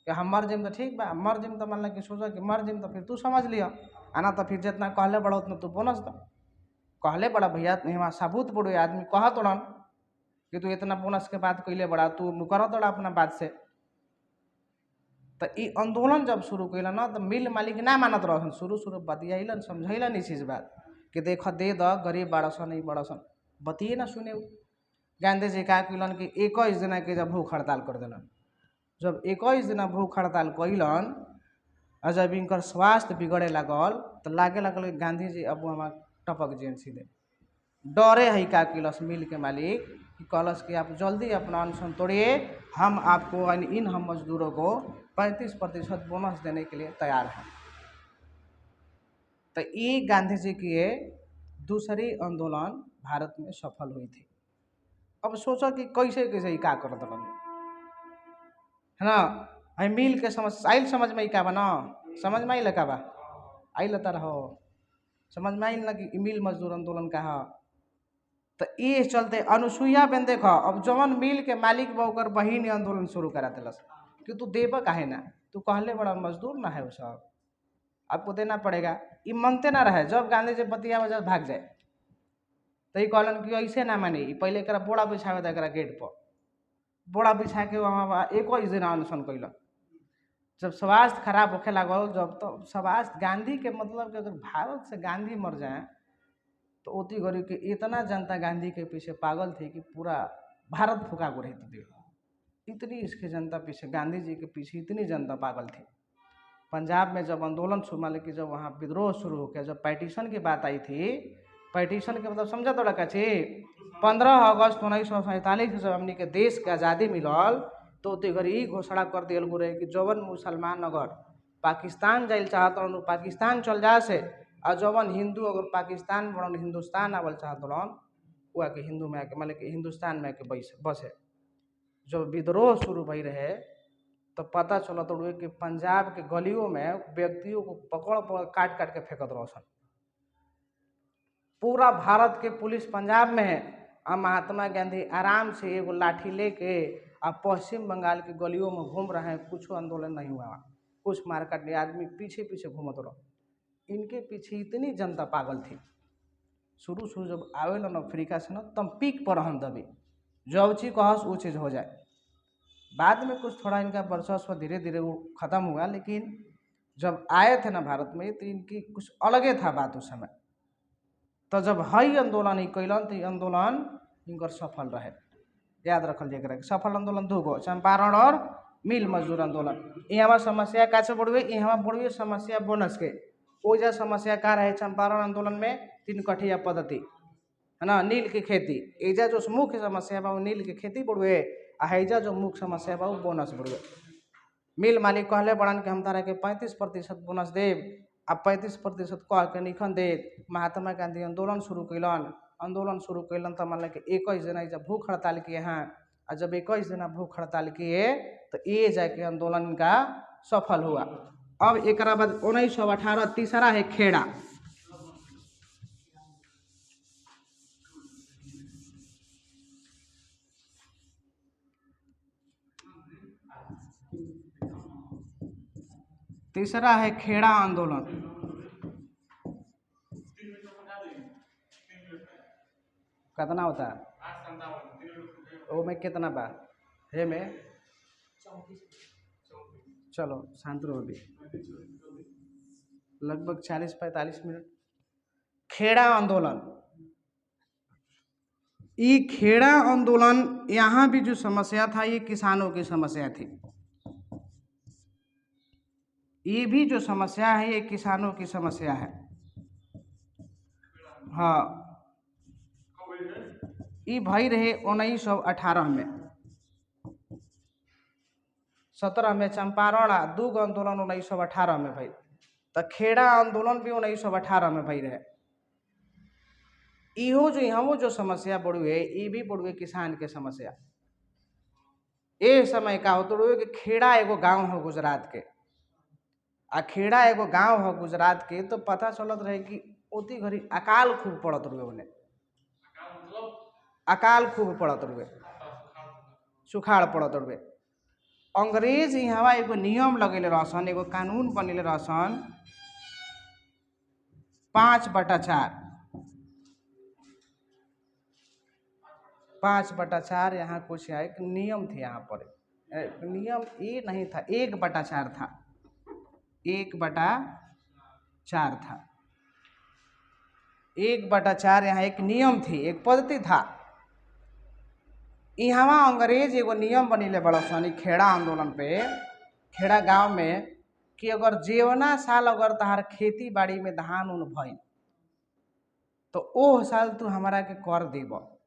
कि हम मर जिम तो ठीक बा, मर जिम तो मान कि सोचा कि मर जिम तो फिर तू समझ लिया, आना तो फिर जितना कहले बड़ा उतना तू बोनस दो। कहले बड़ा भैया वहाँ सबूत बड़ो आदमी कह तोड़न कि तू इतना बोनस के बात कैले बड़ा, तू मुकर तोड़ा अपना बात से। तो ये आंदोलन जब शुरू कैलन ना तो मिल मालिक ना मानत रहन, शुरू बतियालन समझैलन इस चीज़ बात कि देख दे द गरीब बड़सन नहीं बड़सन, बतिए ना सुने। गांधी जी का कैलन कि 21 दिन के जब भूख हड़ताल कर दिलन। जब 21 दिन भूख हड़ताल कैलन और जब इनकर स्वास्थ्य बिगड़े लगल तो लागे लगल गांधी जी अब हम टपक जेन सीधे। डरे है का किलस मिल के मालिक कि कहलस कि आप जल्दी अपना अनशन तोड़िए, हम आपको इन हम मजदूरों को 35% बोनस देने के लिए तैयार हैं। तो ये गांधी जी की ये दूसरी आंदोलन भारत में सफल हुई थी। अब सोचो कि कैसे कैसे का कर दिलन है ना। आई मिल के आई समझ में का बा ना, समझ में आई का बा आई लता रहो, समझ में आई ना कि मिल मजदूर आंदोलन का है। तो ये चलते अनुसुईया बेन देखो अब जवन मिल के मालिक बकर बहिन आंदोलन शुरू करा दिलस कि तू देव काहे ना, तू कहले बड़ा मजदूर ना है वो सब, आपको देना पड़ेगा। ये मानते ना रहे। जब गांधी जी बतिया वजह भाग जाए तो ये कहलन कि ऐसे ना मानी, पहले एक बोड़ा बिछावे था गेट पर, बोड़ा बिछा के वहाँ 21 दिन अनशन कैलन। जब स्वास्थ्य खराब होखे लागल, जब तो स्वास्थ्य गांधी के मतलब कि अगर भारत से गांधी मर जाए तो ओती गरीब के इतना जनता गांधी के पीछे पागल थी कि पूरा भारत फुका को रहती थी। इतनी इसके जनता पीछे गांधी जी के पीछे इतनी जनता पागल थी। पंजाब में जब आंदोलन शुरू मान कि जब वहाँ विद्रोह शुरू हो गया, जब पार्टीशन की बात आई थी, पार्टीशन के मतलब समझा तो लगा ची 15 अगस्त 1947 जब हमने के देश के आज़ादी मिलल तो उतनी घड़ी घोषणा कर दिया रहे कि जवन मुसलमान अगर पाकिस्तान जाए चाहत पाकिस्तान चल जा से, और जवन हिंदू अगर पाकिस्तान बड़न हिंदुस्तान आवल चाहत वो आके हिंदू में आके मतलब कि हिंदुस्तान में आके बसे। जब विद्रोह शुरू भई रहे तो पता चलत रहे कि पंजाब के गलियों में व्यक्तियों को पकड़ काट काट के फेंकत रह। पूरा भारत के पुलिस पंजाब में है और महात्मा गांधी आराम से एगो लाठी लेके अब पश्चिम बंगाल के गलियों में घूम रहे हैं। कुछ आंदोलन नहीं हुआ, कुछ मारकाट नहीं, आदमी पीछे पीछे घूमत रहो। इनके पीछे इतनी जनता पागल थी। शुरू जब आवेलन अफ्रीका से न तब पीक पर हम दबी, जब चीज कहस वो चीज़ हो जाए। बाद में कुछ थोड़ा इनका वर्चस्व धीरे धीरे वो ख़त्म हुआ, लेकिन जब आए थे ना भारत में तो इनकी कुछ अलगे था बात उस समय। तो जब हई आंदोलन कैलन तो आंदोलन इनकर सफल रहे। याद रखल जाए सफल आंदोलन दूगो, चंपारण और मिल मजदूर आंदोलन। यहाँ समस्या का से बढ़ुए, यहाँ बढ़ुए समस्या बोनस के। ओजा समस्या का रहे चंपारण आंदोलन में 3 कठिया पद्धति है ना, नील की खेती। एजा जो मुख्य समस्या बा वो नील की खेती बढ़ुए, हैजा जो मुख्य समस्या बा वो बोनस बढ़ुए। मिल मालिक कहले बड़न कि हम तारा के 35% बोनस देव, अब 35% कह के निखन दे। महात्मा गांधी आंदोलन शुरू कैलन तो मान कि 21 दिन जब भूख हड़ताल किए हैं, और जब 21 दिन भूख हड़ताल किए तो ये जाके आंदोलन का सफल हुआ। अब एक बाद 1918 तीसरा है खेड़ा। तीसरा है खेड़ा आंदोलन। कितना होता है वो में कितना बा हे में, चलो शांत रहो भी। लगभग 40-45 मिनट। खेड़ा आंदोलन, ये खेड़ा आंदोलन, यहाँ भी जो समस्या था ये किसानों की समस्या थी। ये भी जो समस्या है ये किसानों की समस्या है। हाँ, ये भाई रहे 1918 में, 17 में चंपारण आ दूग आंदोलन 1918 में भाई, तो खेड़ा आंदोलन भी 1918 में भाई रहे। इहो जो यहाँ जो समस्या बड़ुए ये भी बड़ुए किसान के समस्या। ए समय का होते हुए कि खेड़ा एगो गांव हो गुजरात के, आ खेड़ा एगो गांव हो गुजरात के, तो पता चलत रहे कि ओती घड़ी अकाल खूब पड़त रुए, उन्हें अकाल खूब पड़त रुए, सुखाड़ पड़त रुए। अंग्रेज यहाँ एगो नियम लगेले रहसन, एगो कानून बनेले रहसन 5/4। 5/4 यहाँ कुछ है, एक नियम थे यहाँ पर, नियम ये नहीं था, 1/4 था, 1/4 था, 1/4 यहाँ एक नियम थी, एक पद्धति था। यहाँ अंग्रेज एगो नियम बनीले बड़ा सन खेड़ा आंदोलन पे, खेड़ा गांव में, कि अगर जेवना साल अगर तहार खेती बाड़ी में धान उन भई तो ओह साल तू हमारा के कर देब।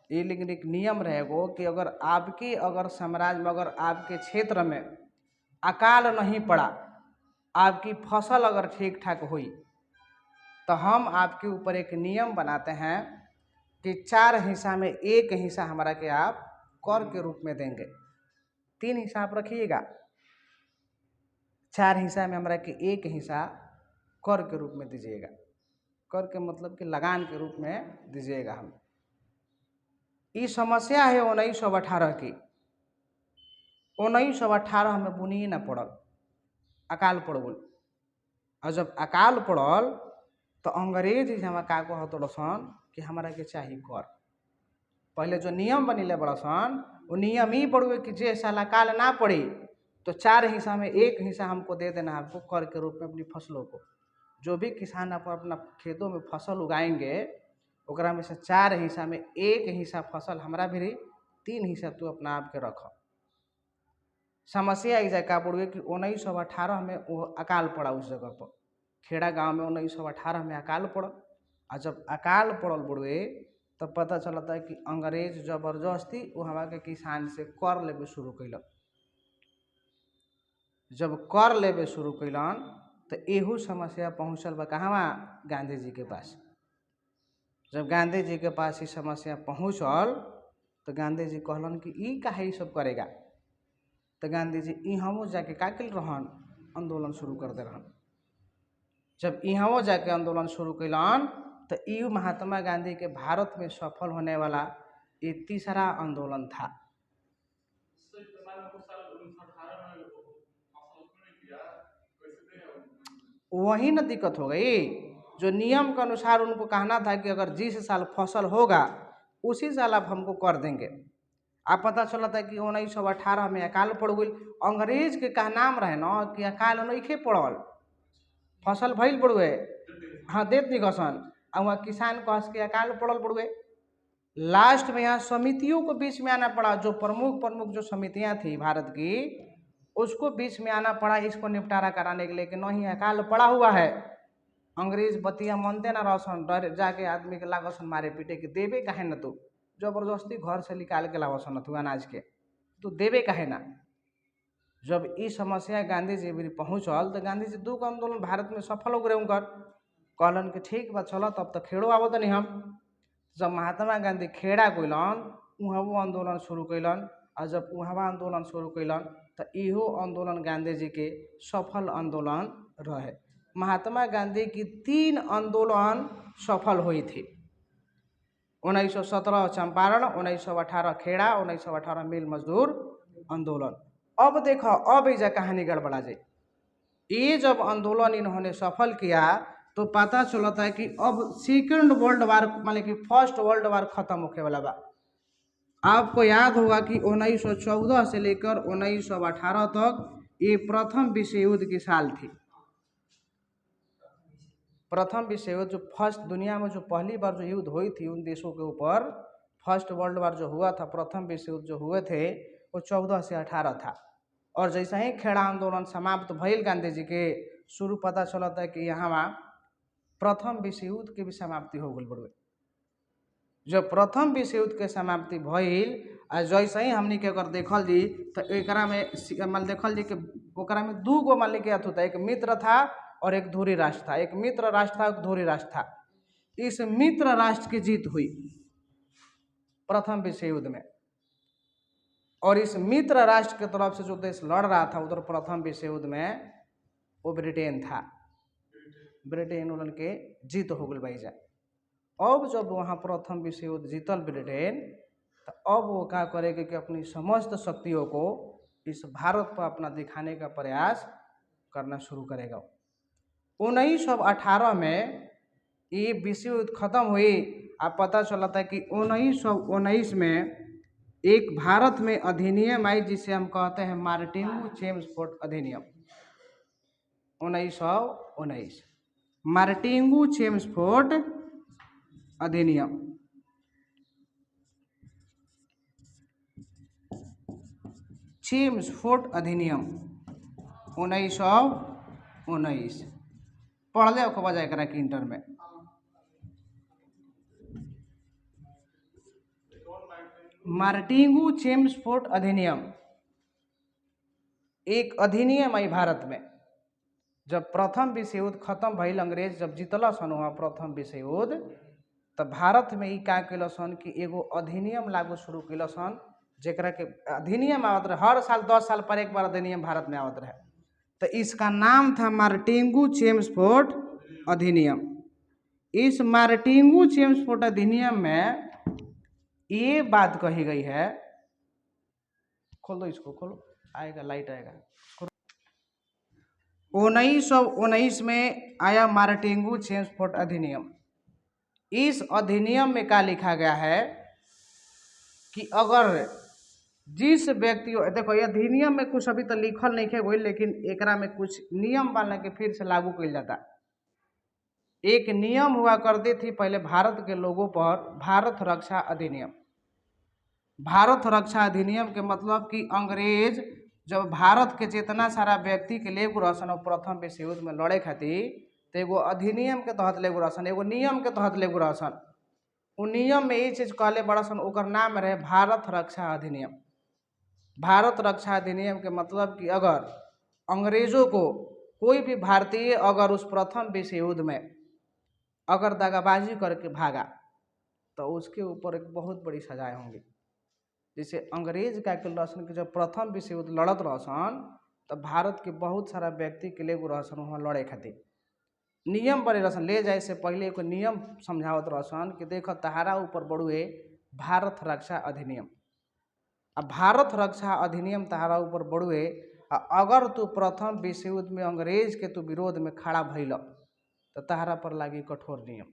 ये लेकिन एक नियम रहेगो कि अगर आपके अगर साम्राज्य में, अगर आपके क्षेत्र में अकाल नहीं पड़ा, आपकी फसल अगर ठीक ठाक हुई, तो हम आपके ऊपर एक नियम बनाते हैं कि 4 हिस्सा में 1 हिस्सा हमारा के आप कर के रूप में देंगे। 3 हिस्सा आप रखिएगा, 4 हिस्सा में हमारा के 1 हिस्सा कर के रूप में दीजिएगा। कर के मतलब कि लगान के रूप में दीजिएगा। हम ये समस्या है 1918 की। 1918 में बुनी न पड़ल, अकाल पड़ गल। और जब अकाल पड़ल तो अंग्रेज हमारा का कहत रसन कि हमारा के चाहिए कर। पहले जो नियम बनीले बड़ा सन, वो नियम ही पड़ुए कि जे साल अकाल ना पड़ी तो 4 हिस्सा में 1 हिस्सा हमको दे देना, आपको कर के रूप में अपनी फसलों को। जो भी किसान अपना खेतों में फसल उगाएंगे, ओकरा में से 4 हिस्सा में 1 हिस्सा फसल हमारा भी, 3 हिस्सा तू अपना आप के रख। समस्या इस जगह पड़ुए कि 1918 में वो अकाल पड़ा उस जगह पर, खेड़ा गांव में 1918 में अकाल पड़ा। और जब अकाल पड़ल बड़ुए तब पता चलता है कि अंग्रेज जबरदस्ती वो हमारे के किसान से कर लेवे शुरू कैलन। जब कर लेवे शुरू कैलन तो एहू समस्या पहुँचल बा कहवा, गांधी जी के पास। जब गांधी जी के पास ये समस्या पहुँचल तो गांधी जी कहलन कि ई काहे सब करेगा। तो गांधी जी इहाँ जाके का कल रहन, आंदोलन शुरू कर दे रहन। जब यहाँ जाके आंदोलन शुरू कैलन तो यू महात्मा गांधी के भारत में सफल होने वाला ये तीसरा आंदोलन था। वही न दिक्कत हो गई, जो नियम के अनुसार उनको कहना था कि अगर जिस साल फसल होगा उसी साल आप हमको कर देंगे। आप पता चला था कि 1918 में अकाल पड़ गई। अंग्रेज के कहनाम रहे न कि अकाल नहीं पड़ल, फसल भइल पड़ुए, हाँ देत निकसन, और वहाँ किसान कस के अकाल पड़ल पड़ुए। लास्ट में यहाँ समितियों को बीच में आना पड़ा, जो प्रमुख जो समितियाँ थी भारत की, उसको बीच में आना पड़ा इसको निपटारा कराने के लिए कि नहीं अकाल पड़ा हुआ है। अंग्रेज बतिया मानते ना रहसन, डर जाके आदमी के लागसन मारे पीटे कि देवे काहे न, तू जबरदस्ती घर से निकाल के लावसन तू अनाज के, तू देवे काहे ना। जब ये समस्या गांधी जी भी पहुँचल तो गांधी जी 2 आंदोलन भारत में सफल हो गए उनकर। कहलन कि ठीक बा चलो तब तो खेड़ो आवत नहीं हम। जब महात्मा गांधी खेड़ा गइलन वहाँ वो आंदोलन शुरू कैलन। और जब वहाँ आंदोलन शुरू कैलन तो इहो आंदोलन गांधी जी के सफल आंदोलन रहे। महात्मा गांधी की 3 आंदोलन सफल हुई थी। 1917 चंपारण, 1918 खेड़ा, 1918 मिल मजदूर आंदोलन। अब देखो अब इजा कहानी गड़बड़ा जाए। ये जब आंदोलन इन्होंने सफल किया तो पता चलता है कि अब सेकेंड वर्ल्ड वार माने कि फर्स्ट वर्ल्ड वार खत्म होने वाला बा। आपको याद होगा कि 1914 से लेकर 1918 तक ये प्रथम विश्व युद्ध की साल थी। प्रथम विश्व युद्ध जो फर्स्ट दुनिया में जो पहली बार जो युद्ध हुई थी उन देशों के ऊपर, फर्स्ट वर्ल्ड वार जो हुआ था, प्रथम विश्व युद्ध जो हुए थे वो 14 से 18 था। और जैसे ही खेड़ा आंदोलन समाप्त भइल गांधी जी के, शुरू पता चला था कि यहाँ प्रथम विश्व युद्ध के भी समाप्ति हो गई बड़े। जब प्रथम विश्व युद्ध के समाप्ति भइल आ जैसे ही हमनी के अगर देखल जी तो एकरा में मान देखल जी कि ओकरा में दू गो मान ली के अथु था, एक मित्र था और एक धुरी राष्ट्र था, एक मित्र राष्ट्र था एक धुरी राष्ट्र था। इस मित्र राष्ट्र की जीत हुई प्रथम विश्व युद्ध में, और इस मित्र राष्ट्र की तरफ से जो देश लड़ रहा था उधर प्रथम विश्व युद्ध में वो ब्रिटेन था। ब्रिटेन उन के जीत हो गई भाई जाए। अब जब वहाँ प्रथम विश्व युद्ध जीतल ब्रिटेन, तो अब वो क्या करेगा कि अपनी समस्त शक्तियों को इस भारत पर अपना दिखाने का प्रयास करना शुरू करेगा। 1918 में ये विश्व युद्ध खत्म हुई। अब पता चला था कि 1919 में एक भारत में अधिनियम आई जिसे हम कहते हैं मार्टिन चेम्सफोर्ड अधिनियम। 1919 मार्टिन चेम्सफोर्ड अधिनियम। चेम्सफोर्ड अधिनियम 1919 पढ़ ले खबर जाए करा कि इंटर में। मार्टिन चेम्सफोर्ड अधिनियम एक अधिनियम आई भारत में। जब प्रथम विश्व युद्ध खत्म भइल, अंग्रेज जब जीतल सन वहाँ प्रथम विश्व युद्ध, तब भारत में ही क्या कैल सन कि एगो अधिनियम लागू शुरू कैल सन, जेकरा के अधिनियम आवत रहे हर साल 10 साल पर एक बार अधिनियम भारत में आवत रहे। तो इसका नाम था मार्टिन चेम्सफोर्ड अधिनियम। इस मार्टिन चेम्सफोर्ड अधिनियम में ये बात कही गई है, खोल दो इसको, खोलो आएगा लाइट आएगा। 1919 में आया मार्टिन चेम्सफोर्ड अधिनियम। इस अधिनियम में क्या लिखा गया है कि अगर जिस व्यक्ति, देखो ये अधिनियम में कुछ अभी तो लिखल नहीं है, लेकिन एकरा में कुछ नियम बना के फिर से लागू किया जाता। एक नियम हुआ करती थी पहले भारत के लोगों पर, भारत रक्षा अधिनियम। भारत रक्षा अधिनियम के मतलब कि अंग्रेज जब भारत के जितना सारा व्यक्ति के ले रहसन प्रथम विश्व युद्ध में लड़े खातिर, तो एगो अधिनियम के तहत ले रहसन, एगो नियम के तहत ले रहसन। उ नियम में ये चीज कहले बड़सन, ओकर नाम रहे भारत रक्षा अधिनियम। भारत रक्षा अधिनियम के मतलब कि अगर अंग्रेजों को कोई भी भारतीय अगर उस प्रथम विश्व युद्ध में अगर दगाबाजी करके भागा तो उसके ऊपर एक बहुत बड़ी सजाएं होंगी। जैसे अंग्रेज क्या कर रहसन कि जब प्रथम विश्व युद्ध लड़त रहसन तब भारत के बहुत सारा व्यक्ति के ले रहसन वहाँ लड़े खातिर नियम बने रहसन। ले जाए से पहले एक नियम समझावत रहसन कि देख तहारा ऊपर बड़ुए भारत रक्षा अधिनियम। अब भारत रक्षा अधिनियम तहारा ऊपर बड़ुए, अगर तू प्रथम विश्व युद्ध में अंग्रेज के तू विरोध में खड़ा भइल तो तहारा पर लागी कठोर नियम।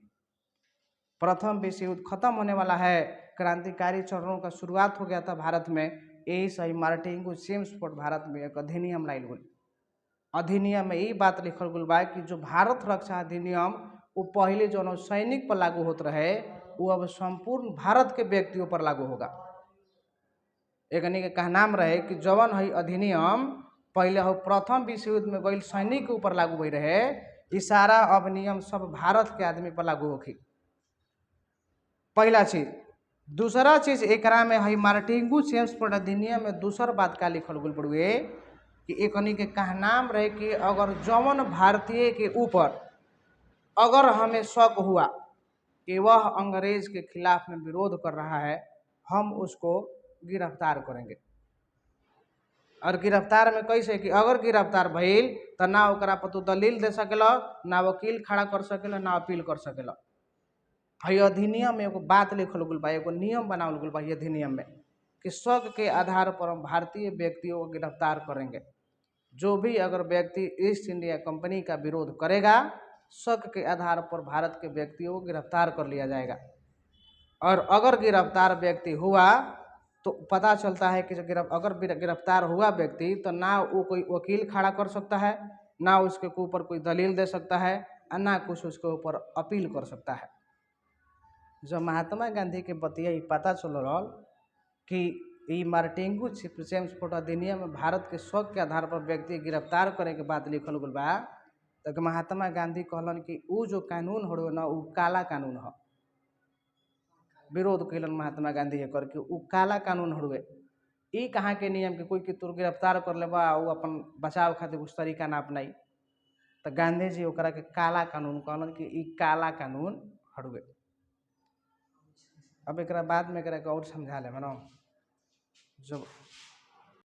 प्रथम विश्व युद्ध खत्म होने वाला है, क्रांतिकारी चरणों का शुरुआत हो गया था भारत में। यही सही मार्टिन चेम्सफोर्ड भारत में एक अधिनियम लाइल गई। अधिनियम में यही बात लिखल गई बा कि जो भारत रक्षा अधिनियम वो पहले जो सैनिक पर लागू होते रहे वो अब संपूर्ण भारत के व्यक्तियों पर लागू होगा। एक के कहनाम रहे कि जवन है अधिनियम पहले हो प्रथम विश्व युद्ध में गई सैनिक के ऊपर लागू हुई रहे, ये सारा अब नियम सब भारत के आदमी पर लागू होगी। पहला चीज। दूसरा चीज एकरा में है मार्टिन चेम्सफोर्ड अधिनियम में दूसर बात का लिखल गई बड़ुए कि एक के कहनाम रहे कि अगर जवन भारतीय के ऊपर अगर हमें शक हुआ कि वह अंग्रेज के खिलाफ में विरोध कर रहा है, हम उसको गिरफ्तार करेंगे। और गिरफ्तार में कैसे कि अगर गिरफ्तार भइल तो ना ओकरा पर तू दलील दे सकेला, ना वकील खड़ा कर सकेला, ना अपील कर सकेला। है अधिनियम में एगो बात लिखल गई बा, एगो नियम बनावल गई बा अधिनियम में कि शक के आधार पर हम भारतीय व्यक्तियों को गिरफ्तार करेंगे। जो भी अगर व्यक्ति ईस्ट इंडिया कंपनी का विरोध करेगा, शक के आधार पर भारत के व्यक्तियों को गिरफ्तार कर लिया जाएगा। और अगर गिरफ्तार व्यक्ति हुआ तो पता चलता है कि अगर गिरफ्तार हुआ व्यक्ति तो ना वो कोई वकील खड़ा कर सकता है, ना उसके ऊपर कोई दलील दे सकता है, और ना कुछ उसके ऊपर अपील कर सकता है। जब महात्मा गांधी के बतिया पता चल रहा कि ई मार्टिंगू चिप्स अधिनियम में भारत के शौक के आधार पर व्यक्ति गिरफ्तार करे के बाद लिखल गल बा, तो महात्मा गांधी कहलन कि ऊ जो कानून हो ना ऊ काला कानून हो। विरोध कैलन महात्मा गांधी कर कि ऊ काला कानून हड़ुए। ई कहाँ के नियम के कोई के तोर गिरफ्तार कर लेबा ऊ अपन बचाव खातिर कुछ तरीका ना अपनाई, तो गांधी जी ओकरा के काला कानून कहलन कि ई काला कानून हड़ुए। अब एक बाद में और समझा ले मनो। जब